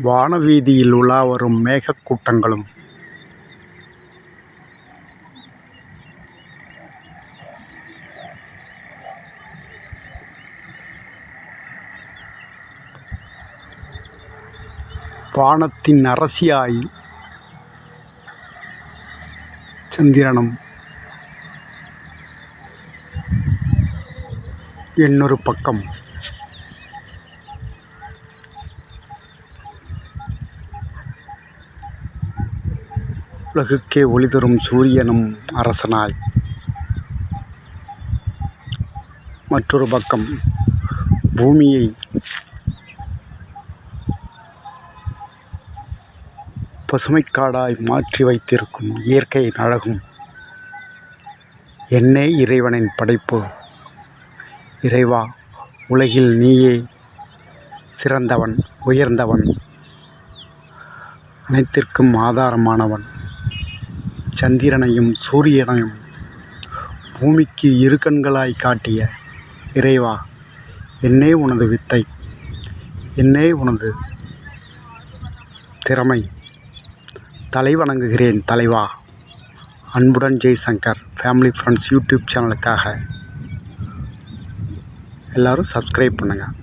வானவீதியில் உலாவரும் மேகக்கூட்டங்களும் வானத்தின் அரசியாய் சந்திரனும் இன்னொரு பக்கம் உலகுக்கே ஒளி தரும் சூரியனும் அரசனாய், மற்றொரு பக்கம் பூமியை பசுமைக்காடாய் மாற்றி வைத்திருக்கும் இயற்கையின் அழகும். என்னே இறைவனின் படைப்பு! இறைவா, உலகில் நீயே சிறந்தவன், உயர்ந்தவன், அனைத்திற்கும் ஆதாரமானவன். சந்திரனையும் சூரியனையும் பூமிக்கு இரு கண்களாய் காட்டிய இறைவா, என்னே உனது வித்தை, என்னே உனது திறமை. தலை வணங்குகிறேன் தலைவா. அன்புடன் ஜெய்சங்கர் ஃபேமிலி ஃப்ரெண்ட்ஸ் யூடியூப் சேனலுக்காக எல்லோரும் சப்ஸ்கிரைப் பண்ணுங்கள்.